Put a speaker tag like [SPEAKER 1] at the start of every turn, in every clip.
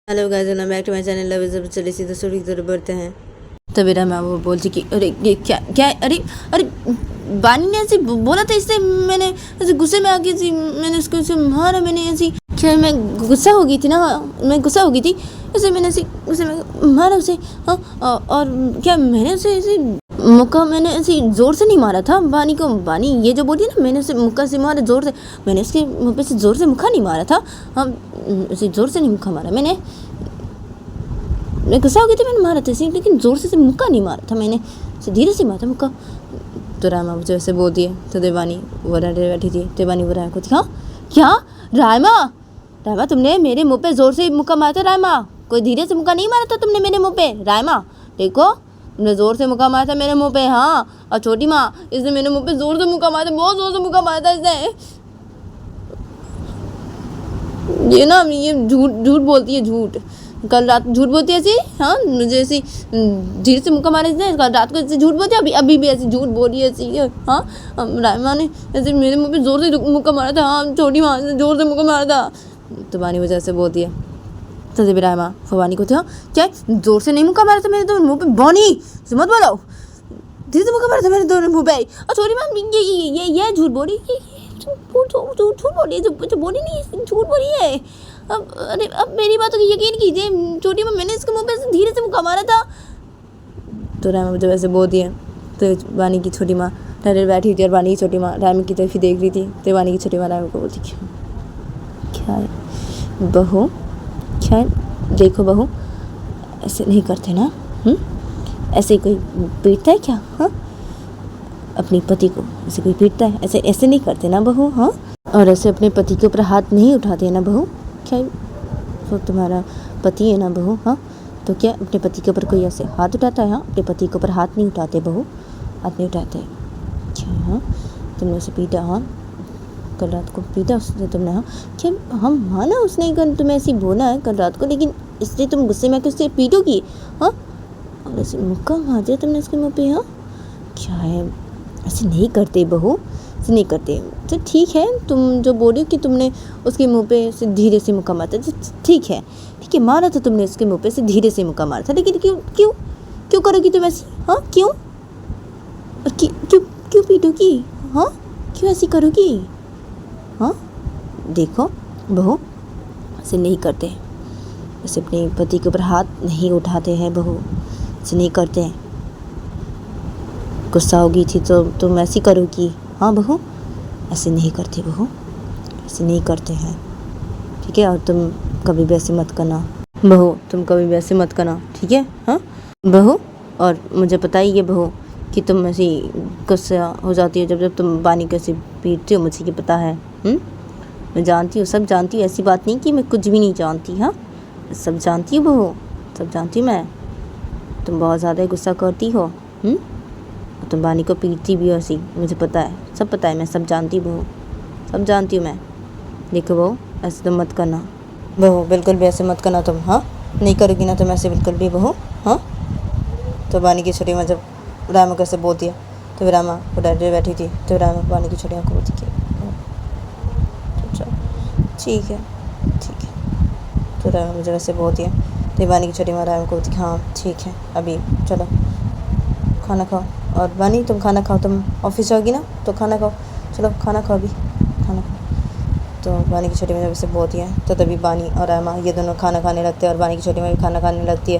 [SPEAKER 1] Hello guys, welcome back to my channel love is चलिए सीधा story की तरफ बढ़ते हैं। तभी रामा वो बोलती कि अरे ये क्या क्या अरे अरे बानी ने ऐसे बोला था, इससे मैंने ऐसे गुस्से में आ गई थी, मैंने उसको ऐसे मारा, मैंने ऐसी क्या मैं गुस्सा हो गई थी ना, मैं गुस्सा हो गई थी, ऐसे मैंने ऐसे गुस्से में मारा उसे। हाँ, और क्या मैंने उसे ऐसे मुक्का मैंने ऐसे ज़ोर से नहीं मारा था बानी को। बानी ये जो बोली ना, मैंने उसे मुक्का से मारा ज़ोर से, मैंने उसके मुँह पे से ज़ोर से मुक्का नहीं मारा था। हाँ, उसे ज़ोर से नहीं मुक्का मारा मैंने, मैं गुस्सा हो गई थी, मैंने मारा था इसे, लेकिन ज़ोर से मुक्का नहीं मारा था मैंने, उसे धीरे से मारा था मुक्का। तो रामा मुझे वैसे बोल दिए तो देवानी वो बैठी थी। देवानी वो रामा को दिखा, क्या रामा रामा तुमने मेरे मुंह पे ज़ोर से मुक्का मारा था? रामा कोई धीरे से मुक्का नहीं मारा था तुमने मेरे मुंह पे। रामा देखो तुमने ज़ोर से मुक्का मारा था मेरे मुंह पे। हाँ, और छोटी माँ इसने मेरे मुंह पे ज़ोर से मुक्का मारा था, बहुत ज़ोर से मुक्का मारा था इसने। ये ना ये झूठ बोलती है, झूठ कल रात झूठ बोलती है ऐसी। हाँ, मुझे ऐसी धीरे से मुक्का मारा इसने, कल रात को ऐसे झूठ बोलती है, अभी भी ऐसी झूठ बोल रही है ऐसी। हाँ, रामा ने ऐसे मेरे मुंह पे ज़ोर से मुक्का मारा था। हाँ, छोटी माँ ने ज़ोर से मुक्का मारा था। तो बानी वजह से बोलती है तो जब रामा फवानी को था, क्या ज़ोर से नहीं मुक्का मारा था मेरे तो मुँह पे? बानी मत बोलो, धीरे से मुक्का मारा था मेरे तो मुँह पे। और छोटी माँ ये झूठ बोली, झूठ बोली, जो बोली नहीं झूठ बोली है। अब मेरी बातों की यकीन कीजिए छोटी माँ, मैंने इसके मुंह पे धीरे से मुक्का मारा था। तो रामा मुझे वैसे बोल दिया। तो बानी की छोटी माँ ठहरे बैठी थी और बानी की छोटी माँ रामा की तरफ ही देख रही थी। तो बानी की छोटी माँ रामा को बोलती, क्या है बहू, क्या देखो बहू, ऐसे नहीं करते ना, ऐसे कोई पीटता है क्या? हाँ, अपने पति को ऐसे कोई पीटता है? ऐसे ऐसे नहीं करते ना बहू। हाँ, और ऐसे अपने पति के ऊपर हाथ नहीं उठाते ना बहू। क्या वो तुम्हारा पति है ना बहू? हाँ, तो क्या अपने पति के ऊपर कोई ऐसे हाथ उठाता है? हाँ, अपने पति के ऊपर हाथ नहीं उठाते बहू, हाथ नहीं उठाते। क्या? हाँ, तुमने उसे पीटा? हाँ, कल रात को पीटा उसने तुमने? हाँ, क्या हम माना उसने तुम्हें ऐसी बोला है कल रात को, लेकिन इसलिए तुम गुस्से में आकर उससे पीटोगी? हाँ, और ऐसे मुक्का मार दिया तुमने उसके मुँह पे। हाँ, क्या है, ऐसे नहीं करते बहू, ऐसे नहीं करते। तो ठीक है, तुम जो बोली कि तुमने उसके मुंह पे से धीरे से मुक्का मारा था, ठीक है मारा था तुमने उसके मुंह पे से धीरे से मुक्का मारा था, लेकिन क्यों क्यों क्यों करोगी तुम ऐसे? हाँ, क्यों और क्यों क्यों पीटोगी? हाँ, क्यों ऐसी करोगी? हाँ, देखो बहू, ऐसे नहीं करते, ऐसे अपने पति के ऊपर हाथ नहीं उठाते हैं बहू, ऐसे नहीं करते हैं। गुस्सा होगी थी तो तुम ऐसी करोगी? हाँ बहू, ऐसे नहीं करते बहू, ऐसे नहीं करते हैं, ठीक है? और तुम कभी भी ऐसे मत करना बहू, तुम कभी भी ऐसे मत करना, ठीक है? हाँ बहू, और मुझे पता ही है बहू कि तुम ऐसी गुस्सा हो जाती हो जब तुम बानी को ऐसे पीटती हो, मुझे ये पता है। मैं जानती हूँ, सब जानती हूँ, ऐसी बात नहीं कि मैं कुछ भी नहीं जानती। हाँ, सब जानती हूँ बहू, सब जानती हूँ मैं। तुम बहुत ज़्यादा गुस्सा करती हो, तुम बानी को पीटती भी हो ऐसी, मुझे पता है, सब पता है, मैं सब जानती हूँ बहू, सब जानती हूँ मैं। देखो बहू, ऐसे तुम मत करना बहू, बिल्कुल भी ऐसे मत करना तुम। हाँ, नहीं करोगी ना तुम ऐसे बिल्कुल भी बहू। हाँ, तो बानी की छोटी माँ जब रामा को ऐसे बोल दिया तो रामा वो डर बैठी थी। तो रामा बानी की छोटी माँ को बोलती कि ठीक है ठीक है। तो रामा मुझे वैसे बोल दिया। तो बानी की छोटी माँ रामा को बोलती, हाँ ठीक है, अभी चलो खाना खाओ। और बानी तुम खाना खाओ, तुम ऑफिस जाओगी ना तो खाना खाओ, चलो खाना खाओ, अभी खाना खाओ। तो बानी की छोटी माँ जब से बोलती है तो तभी बानी और रामा ये दोनों खाना खाने लगते हैं और बानी की छोटी माँ भी खाना खाने लगती है।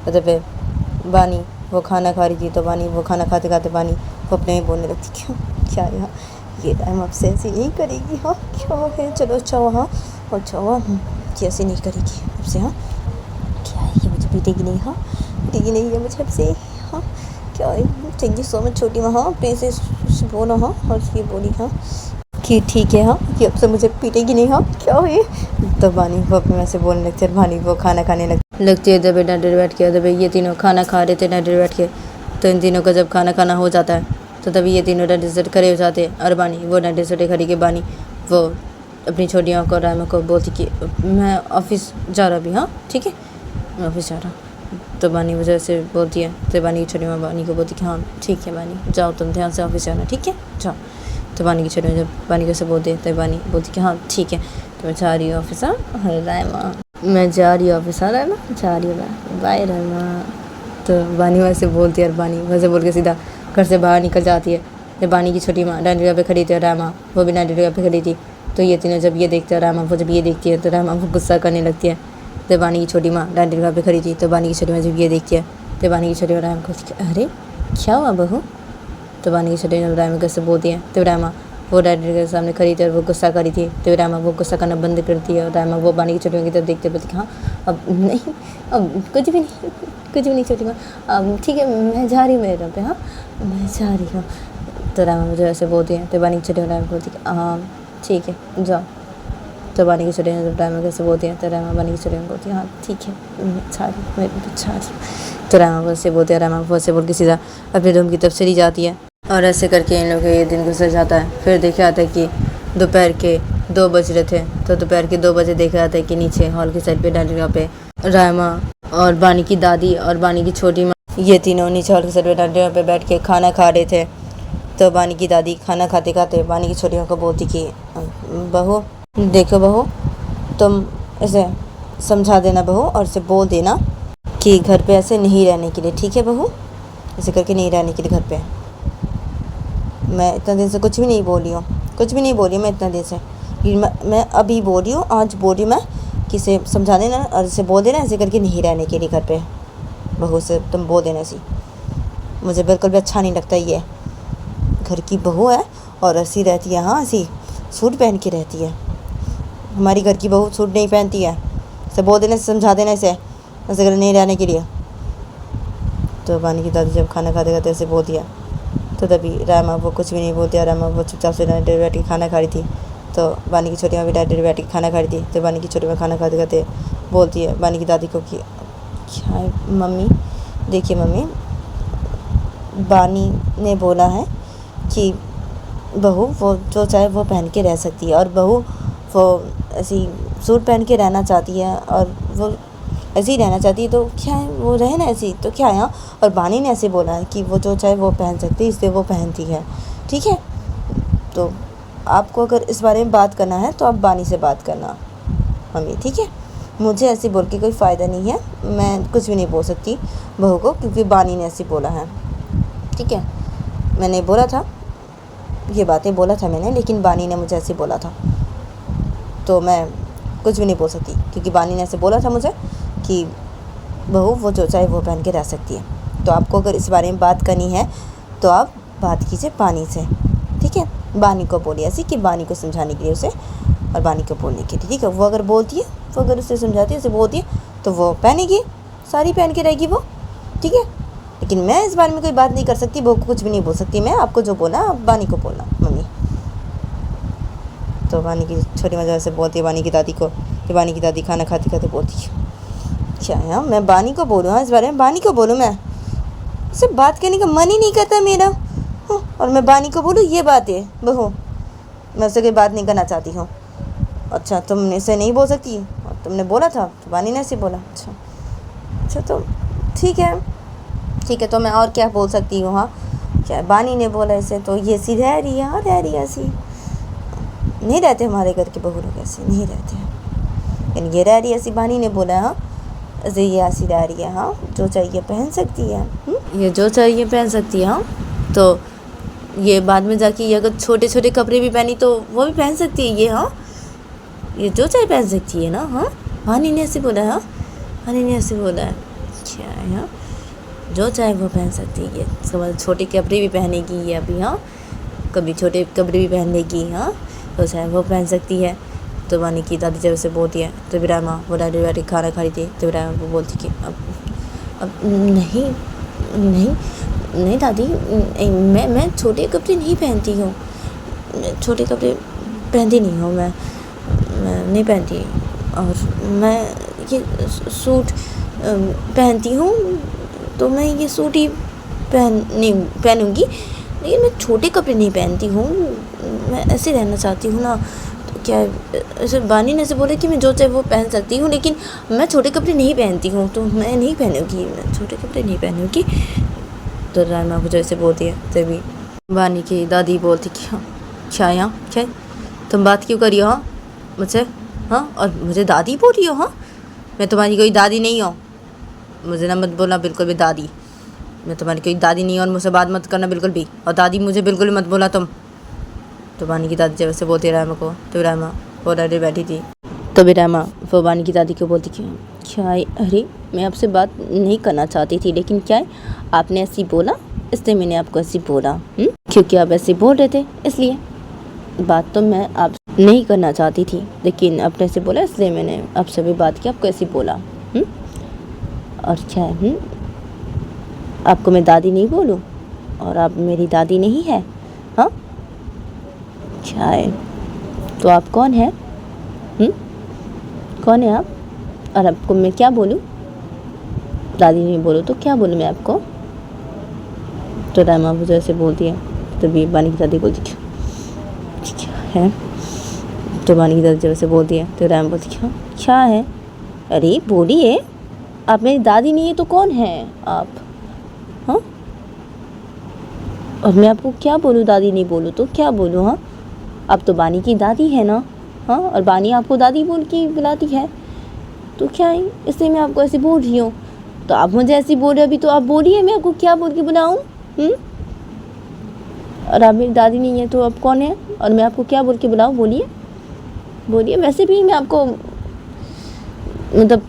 [SPEAKER 1] तो तब बानी वो खाना खा रही थी, तो बानी वो खाना खाते खाते बानी वो अपने ही बोलने लगती, क्यों क्या यहाँ ये टाइम अब से ऐसी नहीं करेगी? हाँ, क्या है, चलो अच्छा हुआ, हाँ अच्छा हुआ, ऐसे नहीं करेगी अब से। हाँ, क्या है ये, मुझे पीटेगी नहीं? हाँ, पीटेगी नहीं है मुझे अब से। हाँ, क्या है, थैंक यू सो मच छोटी माँ। हाँ, अपने से बोलो। हाँ, और ये बोली हाँ कि ठीक है, हाँ कि अब से मुझे पीटेगी नहीं? हाँ, क्या है। तो बानी वो अपने में से बोलने लगती है, बानी वो खाना खाने लगती है। जब डर बैठ के, जब ये तीनों खाना खा रहे थे डर बैठ के, तो इन तीनों का जब खाना खाना हो जाता है तो तभी ये तीनों डंडे से खड़े हो जाते हैं। और बानी वो डंडे से खड़ी के बानी वो अपनी छोटियों को रामा को बोलती कि मैं ऑफिस जा रहा अभी। हाँ ठीक है, मैं ऑफिस जा रहा। तो बानी वजह से बोलती है। तो बानी की छोटी माँ बानी को बोलती कि हाँ ठीक है बानी, जाओ तुम ध्यान से ऑफिस जाना, ठीक है जाओ। तो बानी की छोटी माँ जब बानी को से बोलती है तो बानी बोलती कि हाँ ठीक है, तो मैं जा रही हूँ ऑफिस। हाँ, रामा मैं जा रही हूँ ऑफिस, हाँ रहमा, जा रही हूँ मैं, बाय रहमा। तो बानी वैसे बोलती है और बानी वैसे बोल के सीधा घर से बाहर निकल जाती है। जब बानी की छोटी माँ डांडिया पे खड़ी थी और रहमा वो भी डांडिया पे खड़ी थी, तो ये तीनों जब ये देखते हैं रहमा वो जब ये देखती है तो रहमा वो गुस्सा करने लगती है। जब बानी की छोटी माँ डांडिया पे खड़ी थी तो बानी की छोटी माँ जब ये देखती है तो बानी की छोटी माँ रहमा को, अरे क्या हुआ बहू? तो बानी की छोटी माँ रहमा कैसे बोलती है तो रहमा वो डैडी के सामने खड़ी थी और वो गुस्सा करी थी, तो रहमा वो गुस्सा करना बंद करती है और रहमा वो बानी की छोटी माँ की तरफ देखते बोलती कि हाँ अब नहीं, अब कुछ भी नहीं, कुछ भी नहीं छोटी माँ, अब ठीक है मैं जा रही हूँ मेरे पे, हाँ मैं जा रही हूँ। तो रहमा मुझे ऐसे बोलती है तो बानी की छोटी माँ बोलती कि हाँ ठीक है जाओ। तो बानी की छोटी माँ रहमा कैसे बोलती है तो रहमा बानी की छोटी माँ बोलती है हाँ ठीक है मैं जा रही हूँ, मेरे पे जा रही हूँ। तो रहमा वैसे बोलते हैं, रहमा वैसे बोल के सीधा अपने रूम की तरफ चली जाती है। और ऐसे करके इन लोगों का ये दिन गुजर जाता है। फिर देखा जाता है कि दोपहर के 2 बज रहे थे, तो दोपहर के 2 बजे देखा जाता है कि नीचे हॉल की साइड पे डांडिया पे रहमा और बानी की दादी और बानी की छोटी माँ ये तीनों नीचे हॉल की साइड पे डांडिया पे बैठ के खाना खा रहे थे। तो बानी की दादी खाना खाते खाते बानी की छोटी माँ को बोलती कि बहू देखो बहू, तुम इसे समझा देना बहू और इसे बोल देना कि घर पे ऐसे नहीं रहने के लिए, ठीक है बहू, ऐसे करके नहीं रहने के लिए घर पे। मैं इतना दिन से कुछ भी नहीं बोली हूँ, कुछ भी नहीं बोली मैं इतना दिन से, मैं अभी बोल रही हूँ, आज बोल रही हूँ मैं कि इसे समझा देना और इसे बोल देना ऐसे करके नहीं रहने के लिए घर पे। बहू से तुम बोल देना ऐसी, मुझे बिल्कुल भी अच्छा नहीं लगता। ये घर की बहू है और ऐसी रहती है, हाँ ऐसी सूट पहन के रहती है। हमारी घर की बहू सूट नहीं पहनती है, इसे बोल देना, समझा देना इसे ऐसे करके नहीं रहने के लिए। तो बानी की दादी जब खाना खाते खाते ऐसे बोल दिया तो तभी रहमा वो कुछ भी नहीं बोलती और रहमा वो चुपचाप से डायरेक्ट बैठ के खाना खा रही थी। तो बानी की छोटी माँ भी डायरेक्ट बैठ के खाना खा रही थी। तो बानी की छोटी माँ खाना खाते खाते बोलती है बानी की दादी को कि क्या है मम्मी, देखिए मम्मी, बानी ने बोला है कि बहू वो जो चाहे वो पहन के रह सकती है और बहू वो ऐसी सूट पहन के रहना चाहती है और वो ऐसे ही रहना चाहती है, तो क्या है वो रहे ना ऐसी, तो क्या है। और बानी ने ऐसे बोला है कि वो जो चाहे वो पहन सकती है, इसलिए वो पहनती है, ठीक है। तो आपको अगर इस बारे में बात करना है तो आप बानी से बात करना मम्मी, ठीक है। मुझे ऐसे बोल के कोई फ़ायदा नहीं है, मैं कुछ भी नहीं बोल सकती बहू को क्योंकि बानी ने ऐसे बोला है, ठीक है। मैंने बोला था, ये बातें बोला था मैंने, लेकिन बानी ने मुझे ऐसे बोला था, तो मैं कुछ भी नहीं बोल सकती क्योंकि बानी ने ऐसे बोला था मुझे कि बहू वो जो चाहे वो पहन के रह सकती है। तो आपको अगर इस बारे में बात करनी है तो आप बात कीजिए बानी से, ठीक है। बानी को बोलिए ऐसी कि बानी को समझाने के लिए उसे और बानी को बोलने के लिए, ठीक है। वो अगर बोलती है, वो अगर उसे समझाती है, उसे बोलती है तो वो पहनेगी, साड़ी पहन के रहेगी वो, ठीक है। लेकिन मैं इस बारे में कोई बात नहीं कर सकती, बहू को कुछ भी नहीं बोल सकती मैं। आपको जो बोला आप बानी को बोलना मम्मी। तो बानी की छोटी मजा से बोलती है बानी की दादी को कि बानी की दादी खाना खाते खाते बोलती है क्या है, मैं बानी को बोलूँ, हाँ इस बारे में बानी को बोलूँ, मैं इससे बात करने का मन ही नहीं करता मेरा, और मैं बानी को बोलूँ ये बात है बहू, मैं उससे कोई बात नहीं करना चाहती हूँ। अच्छा तुमने इसे नहीं बोल सकती और तुमने बोला था तो बानी ने ऐसे बोला, अच्छा तो ठीक है, ठीक है। तो मैं और क्या बोल सकती हूँ, हाँ क्या बानी ने बोला ऐसे, तो ये सी रह रही है, हाँ रह रही है ऐसी। नहीं रहते हमारे घर के बहू लोग ऐसे नहीं रहते हैं, लेकिन ये रह रही है ऐसी, बानी ने बोला, हाँ ऐसे ये ऐसी रह रही है, हाँ जो चाहिए पहन सकती है, ये जो चाहिए पहन सकती है, हाँ। तो ये बाद में जाके ये अगर छोटे छोटे कपड़े भी पहनी तो वो भी पहन सकती है ये, हाँ ये जो चाहे पहन सकती है ना, हाँ बानी ने ऐसे बोला, हाँ बानी ने ऐसे बोला है क्या है, हाँ जो चाहे वो पहन सकती है। उसके बाद छोटे कपड़े भी पहनेगी ये अभी, हाँ कभी छोटे कपड़े भी पहन लेगी, हाँ तो चाहे वो पहन सकती है। तो बानी की दादी जब उसे बोलती है तो बिरामा वो डायरेक्ट बैठ के खाना खा रही थी, तो बिरामा वो बोलती कि अब नहीं नहीं नहीं दादी, मैं छोटे कपड़े नहीं पहनती हूँ, छोटे कपड़े पहनती नहीं हूँ मैं नहीं पहनती, और मैं ये सूट पहनती हूँ, तो मैं ये सूट ही पहनूँगी, लेकिन मैं छोटे कपड़े नहीं पहनती हूँ, मैं ऐसे रहना चाहती हूँ ना। तो क्या ऐसे बानी ने ऐसे बोला कि मैं जो चाहे वो पहन सकती हूँ, लेकिन मैं छोटे कपड़े नहीं पहनती हूँ, तो मैं नहीं पहनूँगी, मैं छोटे कपड़े नहीं पहनूँगी। तो रामा मुझे ऐसे बोलती है, तभी बानी की दादी बोलती कि हाँ क्या यहाँ क्या तुम बात क्यों करी हो, हाँ मुझसे, हाँ और मुझे दादी बोल रही हो, हाँ मैं तुम्हारी कोई दादी नहीं हूँ, मुझे ना मत बोलना बिल्कुल भी दादी। मैं तुम्हारी कोई दादी नहीं हूँ और मुझसे बात मत करना बिल्कुल भी। और दादी मुझे बिल्कुल भी मत बोला तुम। तो बानी की दादी जब ऐसे बोलती रहमा को, तो रहमा वो डरे बैठी थी। तो भी रहमा वो बानी की दादी को बोलती क्यों क्या है? अरे मैं आपसे बात नहीं करना चाहती थी, लेकिन क्या है आपने ऐसे बोला, इसलिए मैंने आपको ऐसे बोला। क्योंकि आप ऐसे बोल रहे थे, इसलिए बात तो मैं आप नहीं करना चाहती थी, लेकिन आपने ऐसे बोला इसलिए मैंने आपसे भी बात की, आपको ऐसे बोला। और क्या है, आपको मैं दादी नहीं बोलूं और आप मेरी दादी नहीं है? हाँ क्या है? तो आप कौन है? कौन है आप? और आपको मैं क्या बोलूं? दादी नहीं बोलो तो क्या बोलूं मैं आपको? तो रहमा मुझे ऐसे बोलती है। तो भी बानी की दादी बोलती क्या है? तो बानी की दादी जब ऐसे बोलती है तो रहमा बोलती क्या है? अरे बोलिए, आप मेरी दादी नहीं है तो कौन है आप? हाँ, और मैं आपको क्या बोलूँ? दादी नहीं बोलूँ तो क्या बोलूँ? हाँ, आप तो बानी की दादी है ना? हाँ, और बानी आपको दादी बोल के बुलाती है, तो क्या है, इसलिए मैं आपको ऐसे बोल रही हूँ। तो आप मुझे ऐसे बोल रहे हो अभी, तो आप बोलिए मैं आपको क्या बोल के बुलाऊँ? और आप मेरी दादी नहीं है तो आप कौन है और मैं आपको क्या बोल के बुलाऊँ? बोलिए बोलिए। वैसे भी मैं आपको मतलब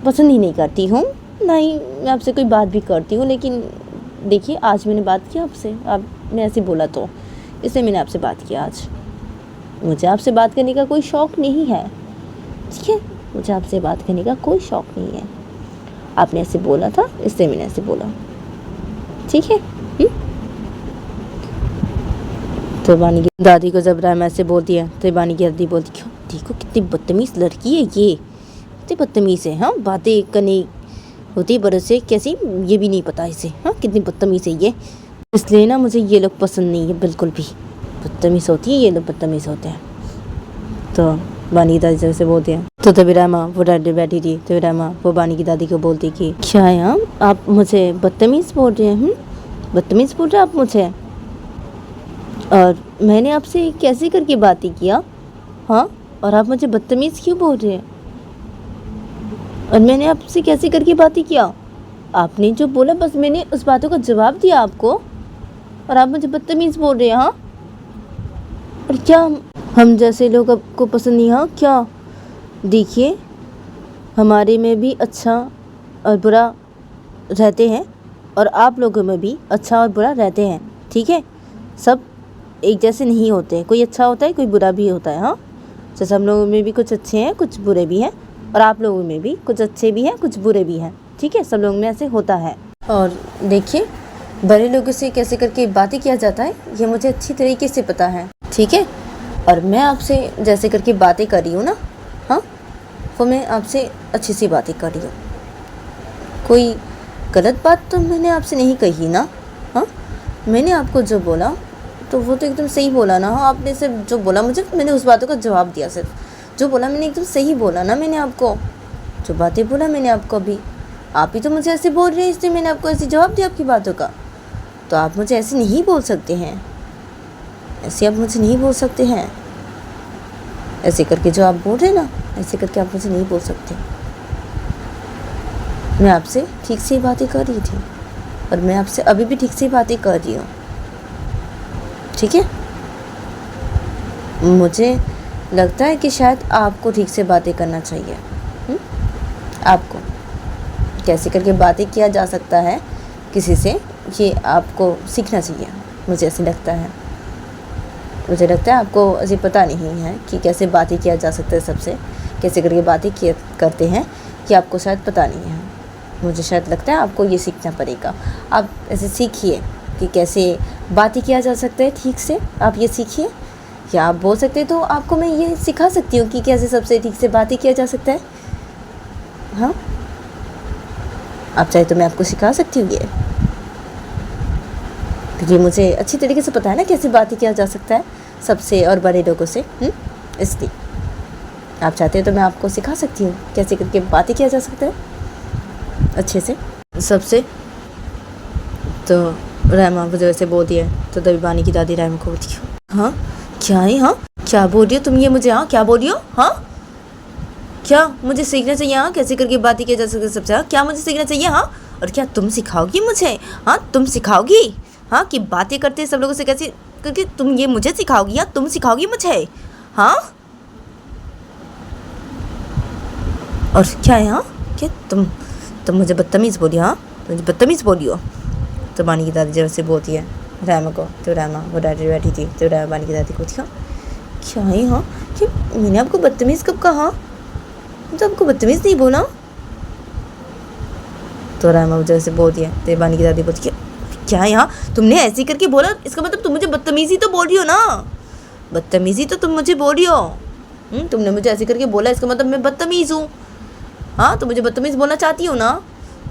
[SPEAKER 1] पसंद ही नहीं करती हूँ, ना ही मैं आपसे कोई बात भी करती हूँ, लेकिन देखिए आज मैंने बात की आपसे, आपने ऐसे बोला तो इसलिए मैंने आपसे बात किया आज। मुझे आपसे बात करने का कोई शौक़ नहीं है, ठीक है? मुझे आपसे बात करने का कोई शौक़ नहीं है। आपने ऐसे बोला था इसलिए मैंने ऐसे बोला, ठीक है? तो बानी की दादी को जब रहमा ऐसे बोलती है तो बानी की दादी बोलती क्यों देखो कितनी बदतमीज़ लड़की है ये, कितनी बदतमीज़ है। हाँ, बातें करनी होती बड़े से कैसी, ये भी नहीं पता इसे। हाँ, कितनी बदतमीज़ है ये, इसलिए ना मुझे ये लोग पसंद नहीं है बिल्कुल भी। बदतमीज़ होती है ये लोग, बदतमीज़ होते हैं। तो बानी की दादी जैसे बोलती है तो तभी रहमा वो डर बैठी थी। तो रहमा वो बानी की दादी को बोलती कि क्या है आप मुझे बदतमीज़ बोल रहे हैं? बदतमीज़ बोल रहे हैं आप मुझे? और मैंने आपसे कैसे करके बातें किया? हाँ, और आप मुझे बदतमीज़ क्यों बोल रहे हैं? और मैंने आपसे कैसे करके बातें किया? आपने जो बोला बस मैंने उस बातों का जवाब दिया आपको, और आप मुझे बदतमीज़ बोल रहे हैं? हाँ, और क्या हम जैसे लोग आपको पसंद नहीं? हाँ क्या? देखिए हमारे में भी अच्छा और बुरा रहते हैं, और आप लोगों में भी अच्छा और बुरा रहते हैं, ठीक है? सब एक जैसे नहीं होते, कोई अच्छा होता है कोई बुरा भी होता है। हाँ, जैसे हम लोगों में भी कुछ अच्छे हैं कुछ बुरे भी हैं, और आप लोगों में भी कुछ अच्छे भी हैं कुछ बुरे भी हैं, ठीक है? सब लोगों में ऐसे होता है। और देखिए बड़े लोगों से कैसे करके बातें किया जाता है ये मुझे अच्छी तरीके से पता है, ठीक है? और मैं आपसे जैसे करके बातें कर रही हूँ ना, हाँ, वो मैं आपसे अच्छी सी बातें कर रही हूँ, कोई गलत बात तो मैंने आपसे नहीं कही ना। हाँ, मैंने आपको जो बोला तो वो तो एकदम सही बोला ना। हाँ, आपने सिर्फ जो बोला मुझे, मैंने उस बातों का जवाब दिया। सिर्फ जो बोला मैंने एकदम सही बोला ना। मैंने आपको जो बातें बोला मैंने आपको अभी, आप ही तो मुझे ऐसे बोल रहे हैं इसलिए मैंने आपको ऐसे जवाब दिया आपकी बातों का। तो आप मुझे ऐसे नहीं बोल सकते हैं, ऐसे आप मुझे नहीं बोल सकते हैं। ऐसे करके जो आप बोल रहे हैं ना, ऐसे करके आप मुझे नहीं बोल सकते। मैं आपसे ठीक से ही बातें कर रही थी, और मैं आपसे अभी भी ठीक से ही बातें कर रही हूँ, ठीक है? मुझे लगता है कि शायद आपको ठीक से बातें करना चाहिए। आपको कैसे करके बातें किया जा सकता है किसी से, ये आपको सीखना चाहिए। मुझे ऐसे लगता है, मुझे लगता है आपको अभी पता नहीं है कि कैसे बातें किया जा सकता है सबसे, कैसे करके बातें करते हैं, कि आपको शायद पता नहीं है। मुझे शायद लगता है आपको ये सीखना पड़ेगा। आप ऐसे सीखिए कि कैसे बातें किया जा सकता है ठीक से, आप ये सीखिए। या आप बोल सकते हैं तो आपको मैं ये सिखा सकती हूँ कि कैसे सबसे ठीक से बातें किया जा सकता है। हाँ, आप चाहे तो मैं आपको सिखा सकती हूँ ये, क्योंकि मुझे अच्छी तरीके से पता है ना कैसे बातें किया जा सकता है सबसे और बड़े लोगों से। इसलिए आप चाहते हैं तो मैं आपको सिखा सकती हूँ कैसे करके बातें किया जा सकता है अच्छे से सबसे। तो रहमा मुझे वैसे बोल दिया। तो तभी बानी की दादी रहमा को बोलती हाँ क्या है? हाँ क्या बोल रही हो तुम ये मुझे? हाँ क्या बोल रही हो? हाँ क्या मुझे सीखना चाहिए? हाँ, कैसे करके बातें किया जा सकती है सबसे? हाँ, क्या मुझे सीखना चाहिए? हाँ, और क्या तुम सिखाओगी मुझे? हाँ, तुम सिखाओगी? हाँ, कि बातें करते हैं सब लोगों से कैसे करके तुम ये मुझे सिखाओगी? हाँ, तुम सिखाओगी मुझे? हाँ, और क्या है? हाँ, क्या तुम मुझे बदतमीज़ बोली? हाँ, मुझे बदतमीज़ बोली हो? तो बानी की दादी जब से बोलती है रहमा को, तो रहमा वो डैडी बैठी थी, तो रहमा बानी की दादी को थी, क्या है? हाँ, कि मैंने आपको बदतमीज़ कब कहा? तो आपको बदतमीज़ नहीं बोला? तो रहमा वजह से बोलती है, तो बानी की दादी बोलती है क्या है? हाँ, तुमने ऐसे करके बोला, इसका मतलब तुम मुझे बदतमीज़ी तो बोल रही हो ना? बदतमीज़ी तो तुम मुझे बोल रही हो। तुमने मुझे ऐसे करके बोला, इसका मतलब मैं बदतमीज़ हूँ। हाँ, तो मुझे बदतमीज़ बोलना चाहती हो ना?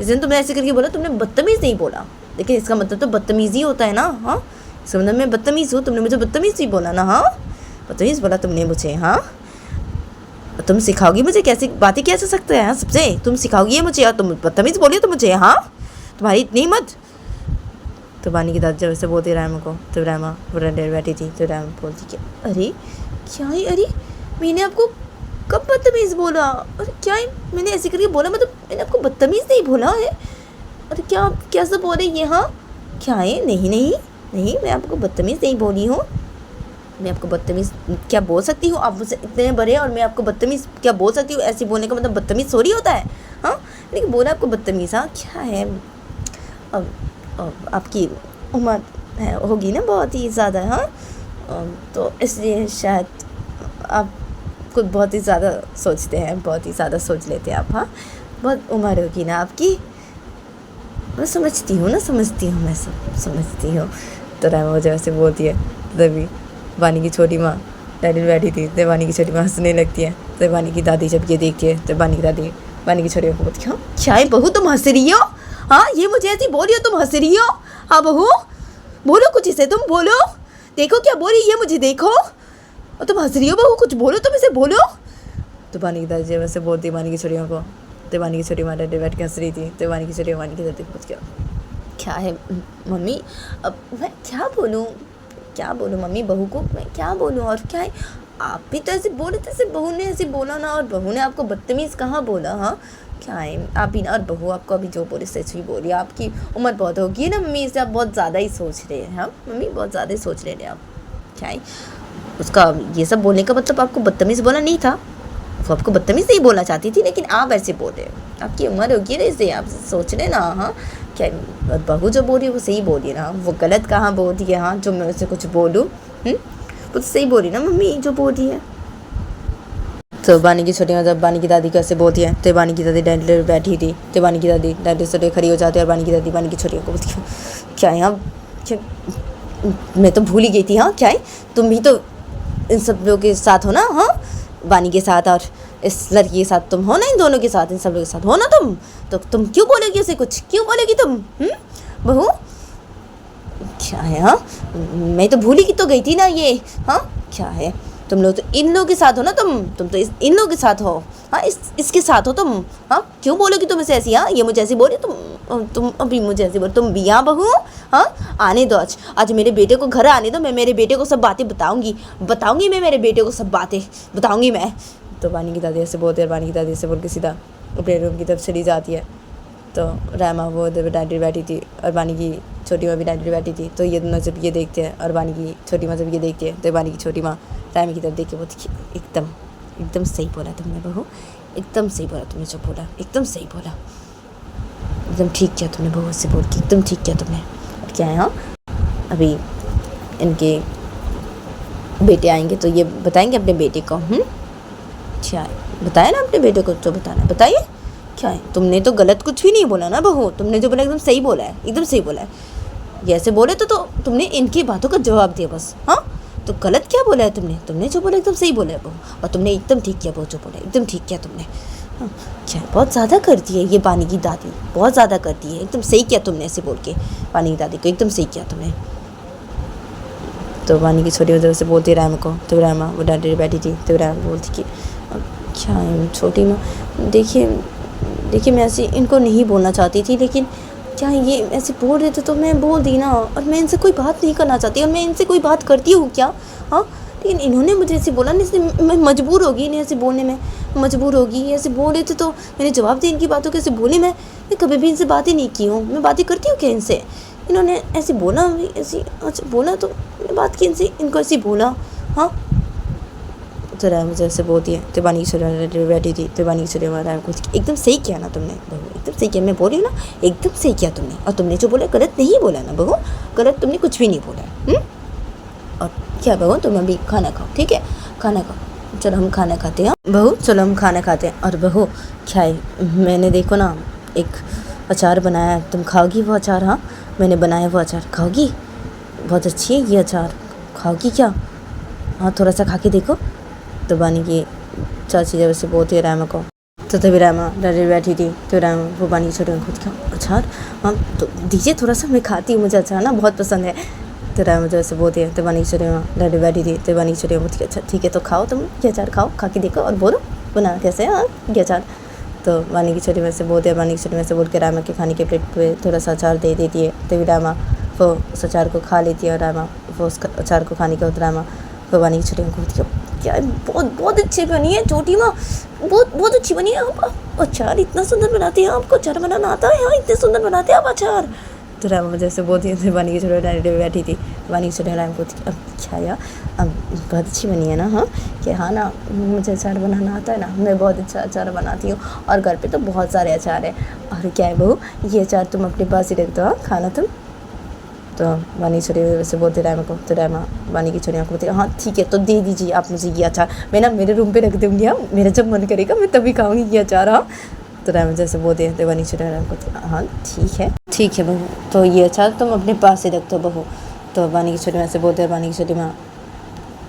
[SPEAKER 1] इस दिन तुमने ऐसे करके बोला, तुमने बदतमीज़ नहीं बोला, लेकिन इसका मतलब तो बदतमीज़ी होता है ना? हाँ, इसका मतलब मैं बदतमीज़ हूँ, तुमने मुझे बदतमीज़ नहीं बोला ना? हाँ, बदतमीज़ बोला तुमने मुझे। हाँ, तुम सिखाओगी मुझे कैसे बातें किया जा सकता है? हाँ, सबसे तुम सिखाओगी मुझे, और तुम बदतमीज़ बोलिए तो मुझे। हाँ, तुम्हारी इतनी हिम्मत? तो बानी की दादी जब से बोलती रहमा को, तो रहमा पूरा देर बैठी थी, तो रहमा बोलती कि अरे क्या है? अरे मैंने आपको कब बदतमीज़ बोला? अरे क्या है, मैंने ऐसे करके बोला, मतलब मैंने आपको बदतमीज़ नहीं बोला है? अरे क्या आप कैसे बोल रही हैं? हाँ, क्या है? नहीं नहीं नहीं, मैं आपको बदतमीज़ नहीं बोली हूँ। मैं आपको बदतमीज़ क्या बोल सकती हूँ? आप मुझसे इतने बड़े और मैं आपको बदतमीज़ क्या बोल सकती हूँ? ऐसे बोलने का मतलब बदतमीज़ थोड़ी होता है। हाँ, लेकिन बोला आपको बदतमीज़। हाँ, क्या है, अब आपकी उम्र है होगी ना बहुत ही ज़्यादा। हाँ, तो इसलिए शायद आप खुद बहुत ही ज़्यादा सोचते हैं, बहुत ही ज़्यादा सोच लेते हैं आप। हाँ, बहुत उम्र होगी ना आपकी, मैं समझती हूँ ना, समझती हूँ, मैं सब समझती हूँ। तो रहमा मुझे ऐसे बोलती है, तभी बानी की छोटी माँ डैडी में बैठी थी, तो बानी की छोटी माँ हंसने लगती है। तो बानी की दादी जब ये देखती है, तो बानी की दादी बानी की छोटी माँ को बोलती है, क्या है बहू तुम हंस रही हो? हाँ, ये मुझे ऐसी बोल रही हो, तुम हंस रही हो? हाँ बहू, बोलो कुछ इसे, तुम बोलो, देखो क्या बोल रही है मुझे, देखो, और तुम हंस रही हो बहू, कुछ बोलो तुम इसे, बोलो। तो बानी की दादी जब ऐसे बोलती है बानी की छोटी माँ को, तो बानी की छोटी माँ डैडी बैठ के हंस रही थी। तो बानी की छोटी बानी की दादी को पूछ क्या है मम्मी, अब मैं क्या बोलूँ, क्या बोलूँ मम्मी, बहू को मैं क्या बोलूँ? और क्या है, आप भी तो ऐसे बोले थे, ऐसे बहू ने ऐसे बोला ना, और बहू ने आपको बदतमीज़ कहाँ बोला? हाँ, क्या है, आप भी ना, और बहू आपको अभी जो बोले सच ही बोली, आपकी उम्र बहुत होगी ना मम्मी, इससे आप बहुत ज़्यादा ही सोच रहे हैं। हाँ मम्मी, बहुत ज़्यादा ही सोच रहे हैं आप। क्या है, उसका ये सब बोलने का मतलब आपको बदतमीज़ बोला नहीं था, वो आपको बदतमीज़ नहीं बोलना चाहती थी, लेकिन आप ऐसे बोल रहे हो, आपकी उम्र होगी ना, इससे आप सोच रहे ना। हाँ, क्या बहू जो बोल रही है वो सही बोल रही है ना, वो गलत कहाँ बोल रही है? हाँ, जो मैं उससे कुछ बोलूँ, वो तो सही बोल रही ना मम्मी जो बोल रही है। तो बानी की छोटी जब बानी की दादी कैसे बोलती है, तो बानी की दादी डैडी बैठी थी, तो बानी की दादी डैडी से खड़ी हो जाती है, और बानी की दादी बानी की छोटी को बोलती है, क्या है, हाँ क्या, मैं तो भूल ही गई थी। हाँ, क्या है, तुम भी तो इन सब लोगों के साथ हो ना? हाँ, बानी के साथ और इस लड़की के साथ तुम हो ना, इन दोनों के साथ, इन सब लोगों के साथ हो ना तुम, तो तुम क्यों बोलेगी उसे कुछ, क्यों बोलेगी तुम? बहू, क्या है? हाँ, मैं तो भूल ही तो गई थी ना ये। हाँ, क्या है, तुम लोग तो इन लोगों के साथ हो ना, तुम तो इन लोगों के साथ हो। हाँ, इसके साथ हो तुम। हाँ, क्यों बोलोगी तुम इसे ऐसी? हाँ, ये मुझे ऐसी बोली, तुम अभी मुझे ऐसी बोल, तुम भी यहाँ बहू? हाँ, आने दो, आज मेरे बेटे को घर आने दो, मैं मेरे बेटे को सब बातें बताऊंगी मैं मेरे बेटे को सब बातें बताऊंगी मैं। तो बानी की दादी ऐसे बोलते हैं, बानी की दादी ऐसे बोल के सीधा अपने रूम की तरफ चली जाती है। तो रहमा वो डैडी बैठी थी, और बानी की छोटी माँ भी डैडी बैठी थी। तो ये दोनों जब ये देखते हैं, और बानी की छोटी माँ जब ये देखती है, तो बानी की छोटी माँ रहमा की तरफ देख के बोलती है, एकदम सही बोला तुमने बहू, एकदम सही बोला तुमने, जो बोला एकदम सही बोला, एकदम ठीक किया तुमने बहू से बोल के, एकदम ठीक किया तुमने। और क्या है, हाँ, अभी इनके बेटे आएंगे तो ये बताएंगे अपने बेटे को। क्या है, बताया ना अपने बेटे को जो बताना है, बताइए। क्या है, तुमने तो गलत कुछ भी नहीं बोला ना बहू, तुमने जो बोला एकदम सही बोला है, एकदम सही बोला है। ये ऐसे बोले तो तुमने इनकी बातों का जवाब दिया बस। हाँ, तो गलत क्या बोला है तुमने जो बोला एकदम सही बोला है बहू, और तुमने एकदम ठीक किया बहू, जो बोला एकदम ठीक किया तुमने। हाँ, क्या बहुत ज़्यादा करती है ये बानी की दादी, बहुत ज़्यादा करती है, एकदम सही किया तुमने ऐसे बोल के बानी की दादी को, एकदम सही किया तुमने। तो बानी की छोटी वजह से बोलती है रहमा को, तो रहमा वो डैडी बैठी थी, तो रहमा बोलती कि क्या है छोटी माँ, देखिए मैं ऐसे इनको नहीं बोलना चाहती थी, लेकिन क्या ये ऐसे बोल रहे थे तो मैं बोल दी ना, और मैं इनसे कोई बात नहीं करना चाहती, और मैं इनसे कोई बात करती हूँ क्या? हाँ, लेकिन इन्होंने मुझे ऐसे बोला नहीं, इसलिए मैं मजबूर होगी इन्हें ऐसे बोलने में, मजबूर होगी। ऐसे बोल रहे थे तो मैंने जवाब दिया इनकी बातों के। ऐसे बोली मैं कभी भी इनसे बात ही नहीं की हूँ, मैं बातें करती हूँ क्या इनसे? इन्होंने ऐसे बोला, ऐसी अच्छा बोला तो मैंने बात की इनसे, इनको ऐसे बोला। हाँ तो राय मुझे ऐसे बोलती है तो बानी की बैठी थी तो बानी की राय कुछ एकदम सही किया ना तुमने बहू, एकदम सही किया। मैं बोल रही हूँ ना, एकदम सही किया तुमने। और तुमने जो बोला गलत नहीं बोला ना बहू, गलत तुमने कुछ भी नहीं बोला। और क्या बहू, तुम अभी खाना खाओ, ठीक है? खाना खाओ, चलो हम खाना खाते हैं बहू, चलो हम खाना खाते हैं। और बहू क्या है, मैंने देखो ना एक अचार बनाया है, तुम खाओगी वो अचार? हाँ मैंने बनाया वो अचार, खाओगी? बहुत अच्छी है ये अचार, खाओगी क्या? हाँ थोड़ा सा खा के देखो। तो बानी की चाची जब से बोलती है रामा को, तो तभी रामा डरे बैठी थी। तो रामा वो बानी की छोटी खुद क्या अचार, हाँ तो दीजिए थोड़ा सा, मैं खाती हूँ, मुझे अचार ना बहुत पसंद है। तो रामा जब से बोलती है तो बानी की छोटी डरे बैठी थी। तो बानी की छोटी बोलती है अच्छा ठीक है तो खाओ, तुम ये अचार खाओ, खा के देखो और बोलो बना कैसे है हाँ ये अचार। तो बानी की छोटी में से बोलते हैं, बानी की छोटी में से बोल के रामा के खाने के प्लेट पे थोड़ा सा अचार दे देती है। तभी रामा वो उस अचार को खा लेती है और रामा वो उस अचार को खाने के बाद रामा वो बानी की छोटी में बोलती है क्या बहुत बहुत अच्छी बनी है छोटी माँ, बहुत अच्छी बनी है। आप अचार इतना सुंदर बनाते हैं, आपको अचार बनाना आता है? हाँ इतने सुंदर बनाते हैं आप अचार। तो रामा मुझे ऐसे बोलती है, बानी की छोटी डायरेक्ट बैठी थी। बानी की छोटी राम को क्या यार बहुत अच्छी बनी है ना? हाँ कि हाँ ना मुझे अचार बनाना आता है ना, मैं बहुत अच्छा अचार बनाती हूँ और घर पे तो बहुत सारे अचार है। और क्या है बहू, ये अचार तुम अपने पास ही रख दो, हाँ खाना तुम। तो बानी छोटी वैसे बोलते रामा को। तो रामा बानी की छोटी को बोलती हाँ ठीक है तो दे दीजिए आप मुझे ये अचार, मैं ना मेरे रूम पे रख दूँगी। हाँ मेरा जब मन करेगा मैं तभी खाऊंगी ये अचार। हाँ तो रामा जैसे बोलते हैं तो बानी छोटी को हाँ ठीक है बहू, तो ये अचार तुम अपने पास ही रख दो बहू। तो बानी की छोटी माँ से बोलते हैं, बानी की छोटी माँ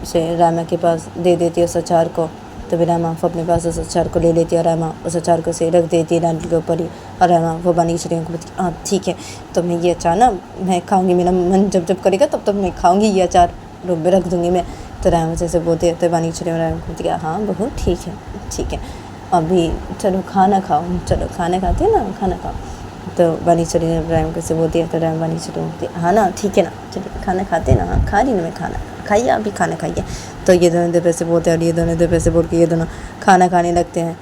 [SPEAKER 1] से रामा के पास दे देती है उस अचार को। तभी रामा वो अपने पास उस अचार को ले लेती है और रामा उस अचार को से रख देती है डांडी के ऊपर ही। और रामा वो बानी की छोटी को बोलती हाँ ठीक है तो मैं ये अचार ना मैं खाऊंगी, मेरा मन जब करेगा तब मैं खाऊंगी ये अचार, रूम में रख दूँगी मैं। तो रामा जैसे बोलते हैं तो बानी की छोटी रामा को बोलती हाँ बहू ठीक है अभी चलो खाना खाओ, चलो खाना खाते हैं ना, खाना खाओ। तो बानी की छोटी राम को से बोलती है तो राम बानी की छोटी बोलती है हाँ ना ठीक है ना, चलिए खाना खाते हैं ना। हाँ खा रही ना मैं, खाना खाइए आप भी खाना खाइए। तो ये दोनों दो पैसे बोलते हैं और ये दोनों दो पैसे बोल के ये दोनों खाना खाने लगते हैं।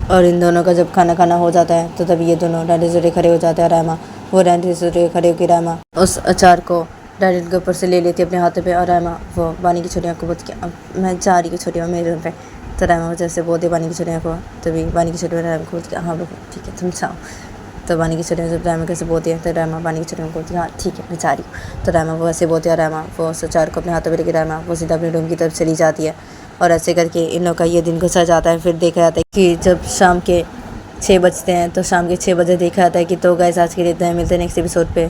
[SPEAKER 1] और इन दोनों का जब खाना खाना हो जाता है तो तभी ये दोनों डांडी से खड़े हो जाते हैं। रामा वो डांडी से खड़े होकर रामा उस अचार को डांडी के ऊपर से ले लेती है अपने हाथों पे। और रामा वो बानी की छोटियों को बोलती है अब मैं जा रही हूँ छोटियों मेरे रूम पे। तो रामा जैसे बोलते बानी की छोटियों को, तभी बानी की छोटियों रामा को बोलती है हाँ ठीक है तुम जाओ। तो बानी की छोटियों जब रामा कैसे बोलती है तो रामा बानी की छोटियों को बोलती है हाँ ठीक है मैं जा रही हूँ। तो रामा वो ऐसे बोलते हैं, रामा वो उस अचार को अपने हाथों में लेकर रामा वो सीधा अपने रूम की तरफ चली जाती है। और ऐसे करके इन लोग का ये दिन गुजर जाता है। फिर देखा जाता है कि जब शाम के 6 बजते हैं तो शाम के 6 बजे देखा जाता है कि तो गाइस आज के लिए इतना ही, मिलते हैं नेक्स्ट एपिसोड पे।